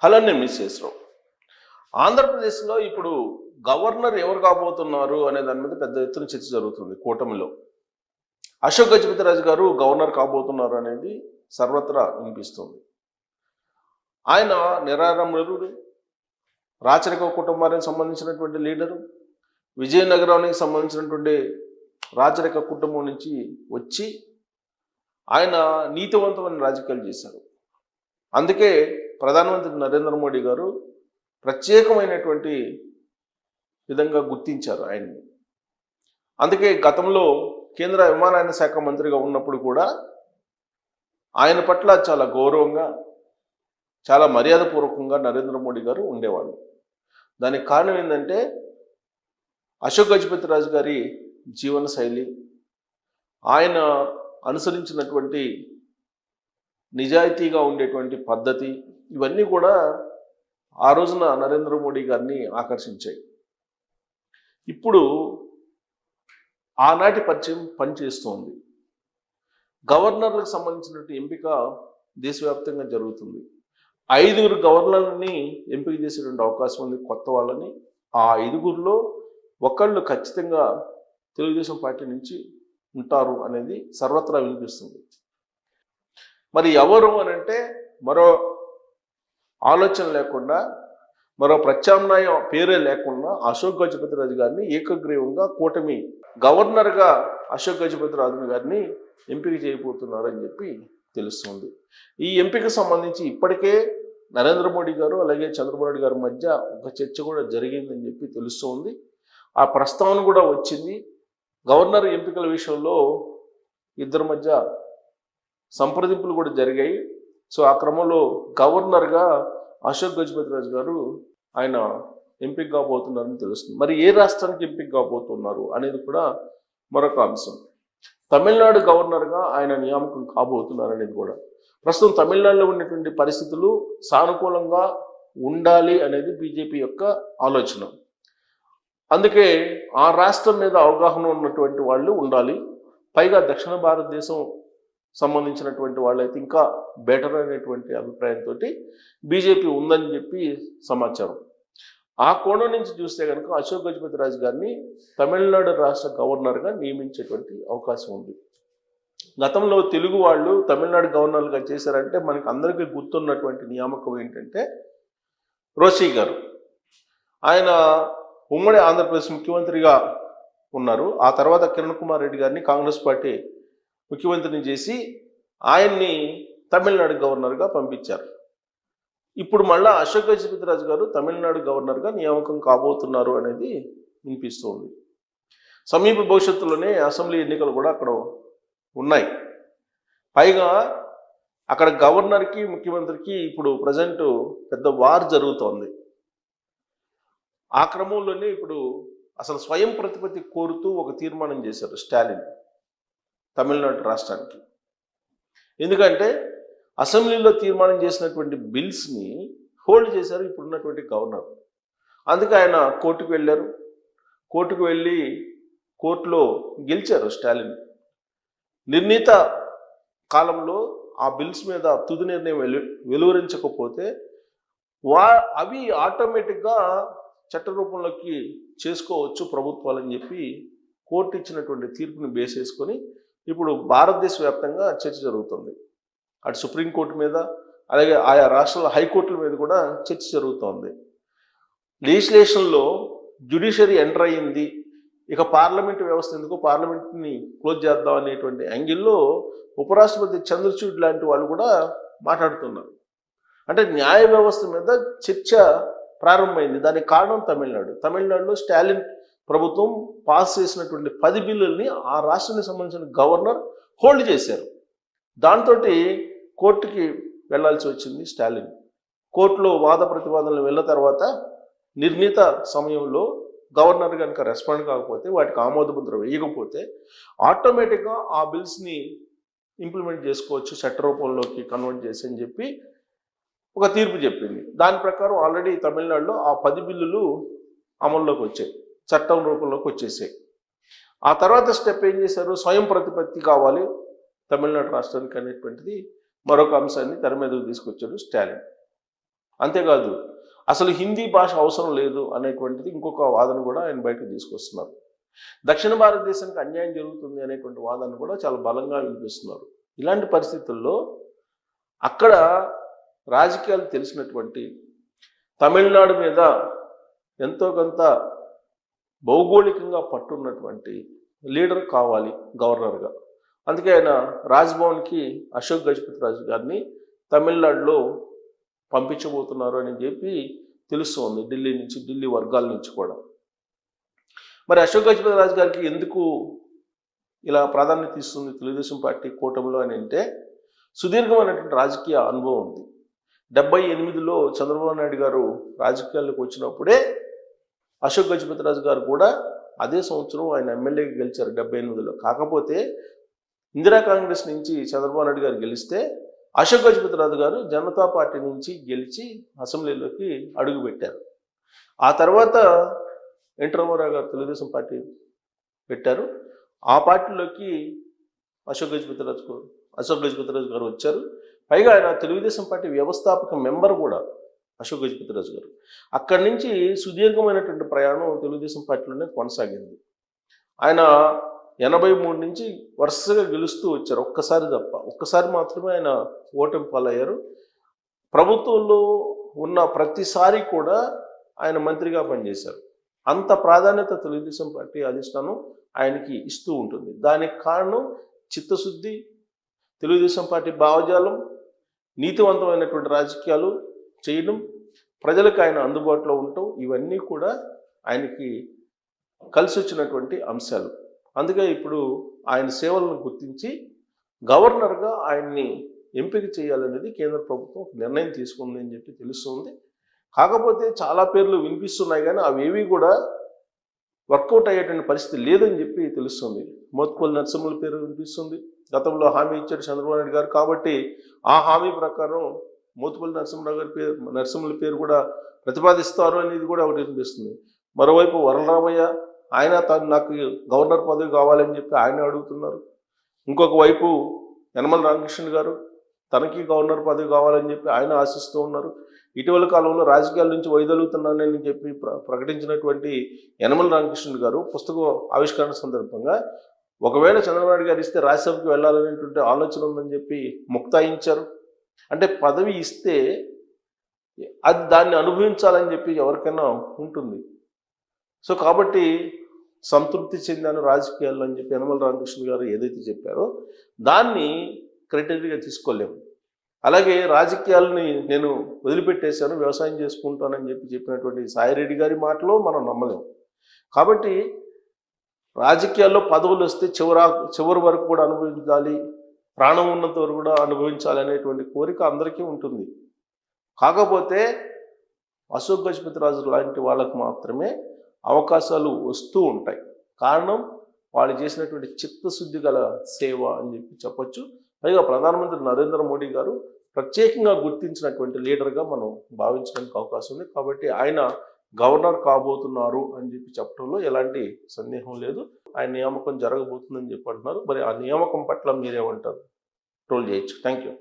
Hello నేను miss ఆంధ్రప్రదేశ్లో ఇప్పుడు గవర్నర్ ఎవరు కాబోతున్నారు అనే దాని మీద పెద్ద ఎత్తున చర్చ జరుగుతుంది కూటమిలో. అశోక్ గజపతిరాజు గారు గవర్నర్ కాబోతున్నారు అనేది సర్వత్రా వినిపిస్తుంది. ఆయన నిరాడంబరుడు, రాచరిక కుటుంబానికి సంబంధించినటువంటి లీడరు, విజయనగరానికి సంబంధించినటువంటి రాచరిక కుటుంబం నుంచి వచ్చి ఆయన నీతివంతమైన రాజకీయాలు చేశారు. అందుకే ప్రధానమంత్రి నరేంద్ర మోడీ గారు ప్రత్యేకమైనటువంటి విధంగా గుర్తించారు ఆయన్ని. అందుకే గతంలో కేంద్ర విమానయాన శాఖ మంత్రిగా ఉన్నప్పుడు కూడా ఆయన పట్ల చాలా గౌరవంగా, చాలా మర్యాదపూర్వకంగా నరేంద్ర మోడీ గారు ఉండేవాళ్ళు. దానికి కారణం ఏంటంటే అశోక్ గజపతిరాజు గారి జీవన శైలి, ఆయన అనుసరించినటువంటి నిజాయితీగా ఉండేటువంటి పద్ధతి, ఇవన్నీ కూడా ఆ రోజున నరేంద్ర మోడీ గారిని ఆకర్షించాయి. ఇప్పుడు ఆనాటి పరిచయం పనిచేస్తోంది. గవర్నర్లకు సంబంధించినటువంటి ఎంపిక దేశవ్యాప్తంగా జరుగుతుంది. 5 గవర్నర్లని ఎంపిక చేసేటువంటి అవకాశం ఉంది, కొత్త వాళ్ళని. ఆ 5లో ఒకళ్ళు ఖచ్చితంగా తెలుగుదేశం పార్టీ నుంచి ఉంటారు అనేది సర్వత్రా వినిపిస్తుంది. మరి ఎవరు అనంటే మరో ఆలోచన లేకుండా, మరో ప్రత్యామ్నాయ పేరే లేకుండా అశోక్ గజపతిరాజు గారిని ఏకగ్రీవంగా కూటమి గవర్నర్గా అశోక్ గజపతిరాజు గారిని ఎంపిక చేయబోతున్నారని చెప్పి తెలుస్తుంది. ఈ ఎంపిక సంబంధించి ఇప్పటికే నరేంద్ర మోడీ గారు అలాగే చంద్రబాబు నాయుడు గారి మధ్య ఒక చర్చ కూడా జరిగిందని చెప్పి తెలుస్తుంది. ఆ ప్రస్తావన కూడా వచ్చింది. గవర్నర్ ఎంపికల విషయంలో ఇద్దరి మధ్య సంప్రదింపులు కూడా జరిగాయి. సో ఆ క్రమంలో గవర్నర్గా అశోక్ గజపతిరాజు గారు ఆయన ఎంపిక కాబోతున్నారని తెలుస్తుంది. మరి ఏ రాష్ట్రానికి ఎంపిక కాబోతున్నారు అనేది కూడా మరొక అంశం. తమిళనాడు గవర్నర్గా ఆయన నియామకం కాబోతున్నారు అనేది కూడా. ప్రస్తుతం తమిళనాడులో ఉన్నటువంటి పరిస్థితులు సానుకూలంగా ఉండాలి అనేది బీజేపీ యొక్క ఆలోచన. అందుకే ఆ రాష్ట్రం మీద అవగాహన ఉన్నటువంటి వాళ్ళు ఉండాలి. పైగా దక్షిణ భారతదేశం సంబంధించినటువంటి వాళ్ళైతే ఇంకా బెటర్ అనేటువంటి అభిప్రాయంతో బీజేపీ ఉందని చెప్పి సమాచారం. ఆ కోణం నుంచి చూస్తే కనుక అశోక్ గజపతిరాజు గారిని తమిళనాడు రాష్ట్ర గవర్నర్గా నియమించేటువంటి అవకాశం ఉంది. గతంలో తెలుగు వాళ్ళు తమిళనాడు గవర్నర్గా చేశారంటే మనకి అందరికీ గుర్తున్నటువంటి నియామకం ఏంటంటే రోషి గారు. ఆయన ఉమ్మడి ఆంధ్రప్రదేశ్ ముఖ్యమంత్రిగా ఉన్నారు. ఆ తర్వాత కిరణ్ కుమార్ రెడ్డి గారిని కాంగ్రెస్ పార్టీ ముఖ్యమంత్రిని చేసి ఆయన్ని తమిళనాడు గవర్నర్గా పంపించారు. ఇప్పుడు మళ్ళా అశోక్ గజపతిరాజు గారు తమిళనాడు గవర్నర్గా నియామకం కాబోతున్నారు అనేది వినిపిస్తుంది. సమీప భవిష్యత్తులోనే అసెంబ్లీ ఎన్నికలు కూడా అక్కడ ఉన్నాయి. పైగా అక్కడ గవర్నర్కి ముఖ్యమంత్రికి ఇప్పుడు ప్రజెంట్ పెద్ద వార్ జరుగుతోంది. ఆ క్రమంలోనే ఇప్పుడు అసలు స్వయం ప్రతిపత్తి కోరుతూ ఒక తీర్మానం చేశారు స్టాలిన్ తమిళనాడు రాష్ట్రానికి. ఎందుకంటే అసెంబ్లీలో తీర్మానం చేసినటువంటి బిల్స్ని హోల్డ్ చేశారు ఇప్పుడున్నటువంటి గవర్నర్. అందుకే ఆయన కోర్టుకు వెళ్ళారు. కోర్టుకు వెళ్ళి కోర్టులో గెలిచారు స్టాలిన్. నిర్ణీత కాలంలో ఆ బిల్స్ మీద తుది నిర్ణయం వెలువరించకపోతే అవి ఆటోమేటిక్గా చట్ట రూపంలోకి చేసుకోవచ్చు ప్రభుత్వాలని చెప్పి కోర్టు ఇచ్చినటువంటి తీర్పుని బేస్ చేసుకొని ఇప్పుడు భారతదేశ వ్యాప్తంగా చర్చ జరుగుతుంది. అటు సుప్రీంకోర్టు మీద అలాగే ఆయా రాష్ట్రాల హైకోర్టుల మీద కూడా చర్చ జరుగుతోంది. లెజిస్లేషన్లో జ్యుడిషియరీ ఎంటర్ అయ్యింది, ఇక పార్లమెంటు వ్యవస్థ ఎందుకు, పార్లమెంట్ని క్లోజ్ చేద్దాం అనేటువంటి యాంగిల్లో ఉపరాష్ట్రపతి చంద్రచూడ్ లాంటి వాళ్ళు కూడా మాట్లాడుతున్నారు. అంటే న్యాయ వ్యవస్థ మీద చర్చ ప్రారంభమైంది. దానికి కారణం తమిళనాడులో స్టాలిన్ ప్రభుత్వం పాస్ చేసినటువంటి 10 బిల్లుల్ని ఆ రాష్ట్రానికి సంబంధించిన గవర్నర్ హోల్డ్ చేశారు. దాంతో కోర్టుకి వెళ్లాల్సి వచ్చింది స్టాలిన్. కోర్టులో వాద ప్రతివాదనలు వెళ్ళిన తర్వాత నిర్ణీత సమయంలో గవర్నర్ కనుక రెస్పాండ్ కాకపోతే, వాటికి ఆమోద ముద్ర వేయకపోతే ఆటోమేటిక్గా ఆ బిల్స్ని ఇంప్లిమెంట్ చేసుకోవచ్చు, చట్ట రూపంలోకి కన్వర్ట్ చేసి అని చెప్పి ఒక తీర్పు చెప్పింది. దాని ప్రకారం ఆల్రెడీ తమిళనాడులో ఆ 10 బిల్లులు అమల్లోకి వచ్చాయి, చట్టం రూపంలోకి వచ్చేసాయి. ఆ తర్వాత స్టెప్ ఏం చేశారు, స్వయం ప్రతిపత్తి కావాలి తమిళనాడు రాష్ట్రానికి అనేటువంటిది మరొక అంశాన్ని తెర మీదకు తీసుకొచ్చాడు స్టాలిన్. అంతేకాదు అసలు హిందీ భాష అవసరం లేదు అనేటువంటిది ఇంకొక వాదన కూడా ఆయన బయటకు తీసుకొస్తున్నారు. దక్షిణ భారతదేశానికి అన్యాయం జరుగుతుంది అనేటువంటి వాదన కూడా చాలా బలంగా వినిపిస్తున్నారు. ఇలాంటి పరిస్థితుల్లో అక్కడ రాజకీయాలు తెలిసినటువంటి, తమిళనాడు మీద ఎంతో కొంత భౌగోళికంగా పట్టున్నటువంటి లీడర్ కావాలి గవర్నర్గా. అందుకే ఆయన రాజ్భవన్కి అశోక్ గజపతి రాజు గారిని తమిళనాడులో పంపించబోతున్నారు అని చెప్పి తెలుస్తోంది, ఢిల్లీ వర్గాల నుంచి కూడా. మరి అశోక్ గజపతి రాజు గారికి ఎందుకు ఇలా ప్రాధాన్యత ఇస్తుంది తెలుగుదేశం పార్టీ కూటమిలో అని అంటే, సుదీర్ఘమైనటువంటి రాజకీయ అనుభవం ఉంది. 78లో చంద్రబాబు నాయుడు గారు రాజకీయాల్లోకి వచ్చినప్పుడే అశోక్ గజపతి రాజు గారు కూడా అదే సంవత్సరం ఆయన ఎమ్మెల్యేగా గెలిచారు 78లో. కాకపోతే ఇందిరా కాంగ్రెస్ నుంచి చంద్రబాబు నాయుడు గారు గెలిస్తే అశోక్ గజపతి రాజు గారు జనతా పార్టీ నుంచి గెలిచి అసెంబ్లీలోకి అడుగుపెట్టారు. ఆ తర్వాత ఎన్టీ రామారావు గారు తెలుగుదేశం పార్టీ పెట్టారు. ఆ పార్టీలోకి అశోక్ గజపతి రాజు గారు వచ్చారు. పైగా ఆయన తెలుగుదేశం పార్టీ వ్యవస్థాపక మెంబర్ కూడా అశోక్ గజపతి రాజు గారు. అక్కడి నుంచి సుదీర్ఘమైనటువంటి ప్రయాణం తెలుగుదేశం పార్టీలోనే కొనసాగింది. ఆయన 83 నుంచి వరుసగా గెలుస్తూ వచ్చారు, ఒక్కసారి మాత్రమే ఆయన ఓటమి పాలయ్యారు. ప్రభుత్వంలో ఉన్న ప్రతిసారి కూడా ఆయన మంత్రిగా పనిచేశారు. అంత ప్రాధాన్యత తెలుగుదేశం పార్టీ అధిష్టానం ఆయనకి ఇస్తూ ఉంటుంది. దానికి కారణం చిత్తశుద్ధి, తెలుగుదేశం పార్టీ భావజాలం, నీతివంతమైనటువంటి రాజకీయాలు చేయడం, ప్రజలకు ఆయన అందుబాటులో ఉండటం, ఇవన్నీ కూడా ఆయనకి కలిసి వచ్చినటువంటి అంశాలు. అందుకే ఇప్పుడు ఆయన సేవలను గుర్తించి గవర్నర్గా ఆయన్ని ఎంపిక చేయాలనేది కేంద్ర ప్రభుత్వం నిర్ణయం తీసుకుంది అని చెప్పి తెలుస్తుంది. కాకపోతే చాలా పేర్లు వినిపిస్తున్నాయి, కానీ అవేవి కూడా వర్కౌట్ అయ్యేటువంటి పరిస్థితి లేదని చెప్పి తెలుస్తుంది. మోత్కుపల్లి నరసింహుల పేరు వినిపిస్తుంది. గతంలో హామీ ఇచ్చారు చంద్రబాబు నాయుడు గారు, కాబట్టి ఆ హామీ ప్రకారం మోత్కుపల్లి నరసింహుల పేరు కూడా ప్రతిపాదిస్తారు అనేది కూడా ఒకటి వినిపిస్తుంది. మరోవైపు వరలరామయ్య, ఆయన నాకు గవర్నర్ పదవి కావాలని చెప్పి ఆయన అడుగుతున్నారు. ఇంకొక వైపు యనమల రామకృష్ణ గారు తనకి గవర్నర్ పదవి కావాలని చెప్పి ఆయన ఆశిస్తూ ఉన్నారు. ఇటీవల కాలంలో రాజకీయాల నుంచి వైదొలుగుతున్నానని చెప్పి ప్రకటించినటువంటి యనమల రామకృష్ణ గారు పుస్తక ఆవిష్కరణ సందర్భంగా ఒకవేళ చంద్రబాబు నాయుడు గారు ఇస్తే రాజ్యసభకి వెళ్ళాలనేటువంటి ఆలోచన ఉందని చెప్పి ముక్తాయించారు. అంటే పదవి ఇస్తే అది దాన్ని అనుభవించాలని చెప్పి ఎవరికైనా ఉంటుంది. సో కాబట్టి సంతృప్తి చెందాను రాజకీయాల్లో అని చెప్పి యనమల రామకృష్ణ గారు ఏదైతే చెప్పారో దాన్ని క్రైటీరియాగా తీసుకోలేము. అలాగే రాజకీయాలని నేను వదిలిపెట్టేశాను, వ్యవసాయం చేసుకుంటానని చెప్పినటువంటి సాయిరెడ్డి గారి మాటలో మనం నమ్మలేము. కాబట్టి రాజకీయాల్లో పదవులు వస్తే చివరి వరకు కూడా అనుభవించాలి, ప్రాణం ఉన్నంత వరకు కూడా అనుభవించాలి అనేటువంటి కోరిక అందరికీ ఉంటుంది. కాకపోతే అశోక్ గజపతి రాజు లాంటి వాళ్ళకు మాత్రమే అవకాశాలు వస్తూ ఉంటాయి. కారణం వాళ్ళు చేసినటువంటి చిత్తశుద్ధి గల సేవ అని చెప్పి చెప్పొచ్చు. పైగా ప్రధానమంత్రి నరేంద్ర మోడీ గారు ప్రత్యేకంగా గుర్తించినటువంటి లీడర్గా మనం భావించడానికి అవకాశం ఉంది. కాబట్టి ఆయన గవర్నర్ కాబోతున్నారు అని చెప్పి చెప్పడంలో ఎలాంటి సందేహం లేదు. ఆయన నియామకం జరగబోతుందని చెప్పి అంటున్నారు. మరి ఆ నియామకం పట్ల మీరేమంటారు? ట్రోల్ చేయొచ్చు. Thank you.